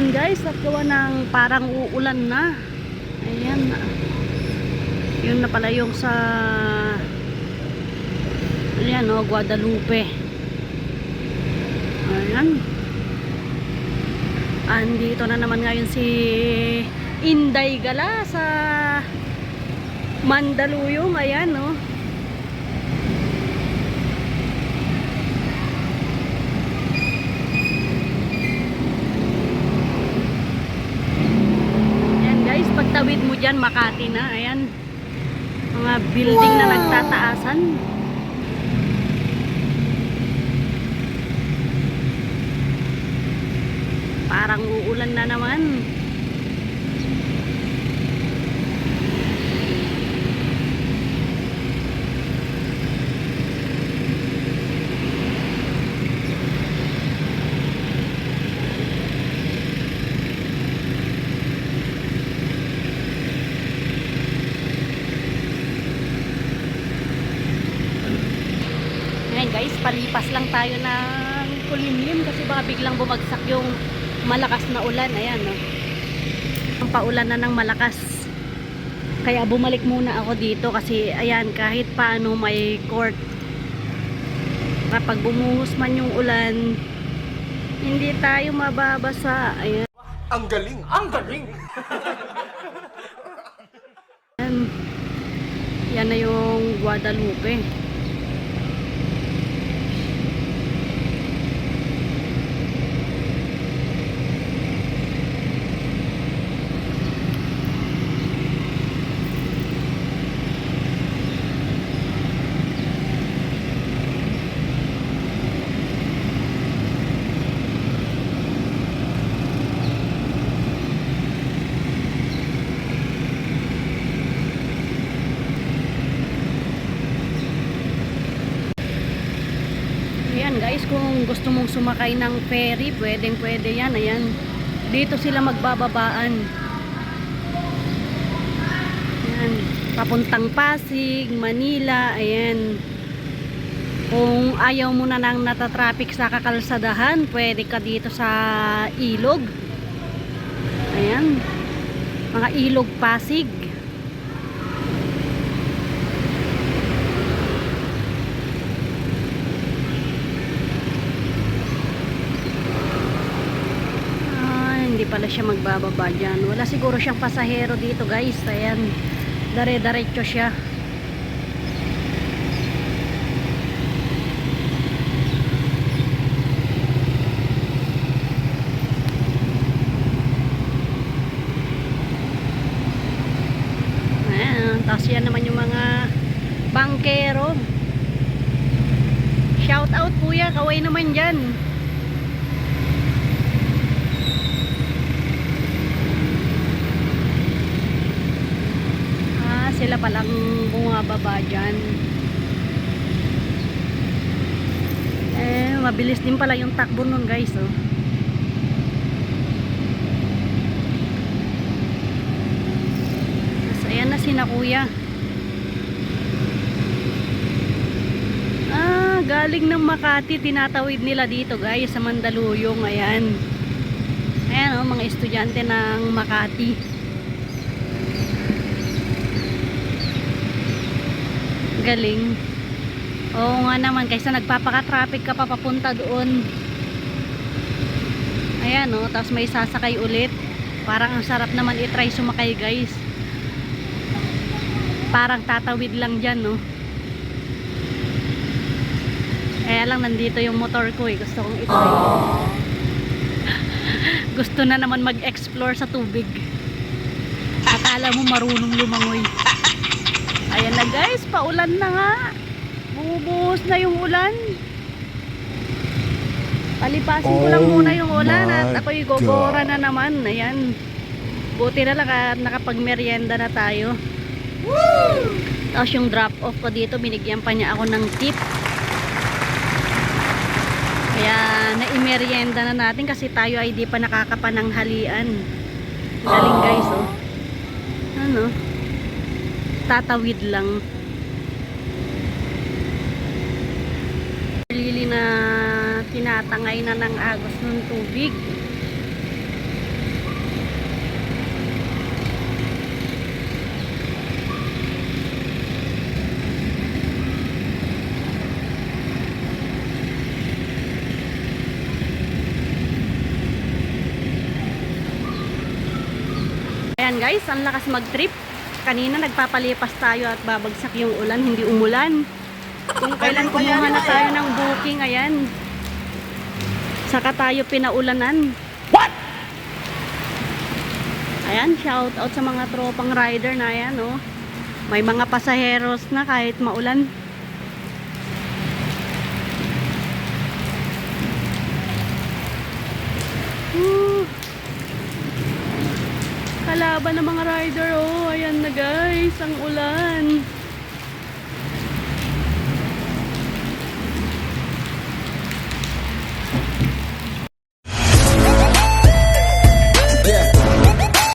Ayan guys, at gawa ng parang uulan na. Ayan. Yun na pala yung sa ayan o, Guadalupe. Ayan. Andito na naman ngayon si Inday Gala sa Mandaluyong. Ayan o. Pagtawid mo dyan, Makati na. Ayan, mga building na nagtataasan. Parang uulan na naman. Ngayon guys, palipas lang tayo ng kulimlim kasi baka biglang bumagsak yung malakas na ulan. Ayan no, ang paulan na ng malakas, kaya bumalik muna ako dito kasi ayan, kahit paano may court. Kapag bumuhos man yung ulan, hindi tayo mababasa. Ayan, ang galing, ang galing. Ayan. Yan na yung Guadalupe. Ayan guys, kung gusto mong sumakay ng ferry, pwedeng pwede yan. Ayan, dito sila magbababaan. Ayan, papuntang Pasig, Manila. Ayan, kung ayaw mo na nang natatraffic sa kakalsadahan, pwede ka dito sa ilog. Ayan, mga ilog Pasig. Hindi pala siya magbababa dyan. Wala siguro siyang pasahero dito guys. Ayan, dare-diretso siya. Ayan, tapos yan naman yung mga bangkero. Shout out kuya, kaway naman dyan. Sila palang bumababa dyan. Mabilis din pala yung takbo nun guys oh. So, ayan na sina kuya. Galing ng Makati, tinatawid nila dito guys sa Mandaluyong. Ayan, ayan oh, mga estudyante ng Makati. Galing. Oo nga naman, kaysa nagpapaka-traffic ka pa papunta doon. Ayan o, tapos may sasakay ulit. Parang ang sarap naman i-try sumakay guys. Parang tatawid lang dyan no. Kaya lang nandito yung motor ko eh. Gusto kong i-try. Gusto na naman mag-explore sa tubig. Akala mo marunong lumangoy. Ayan na guys, paulan na nga. Bumubuhos na yung ulan. Palipasin ko lang muna yung ulan at ako'y gogora na naman. Ayan, buti na lang at nakapagmerienda na tayo. Tapos yung drop off ko dito, binigyan pa niya ako ng tip. Kaya naimerienda na natin kasi tayo ay di pa nakakapananghalian. Galing guys oh. Ano, tatawid lang. Lili na tinatangay na ng agos ng tubig. Ayan guys, ang lakas mag-trip. Kanina nagpapalipas tayo at babagsak yung ulan, hindi umulan. Kung kailan kumuha na tayo ng booking, ayan. Saka tayo pinaulanan. What? Ayan, shout out sa mga tropang rider na ayan, oh. May mga pasaheros na kahit maulan. Kalaban ng mga rider, oh. Ayan na guys, ang ulan.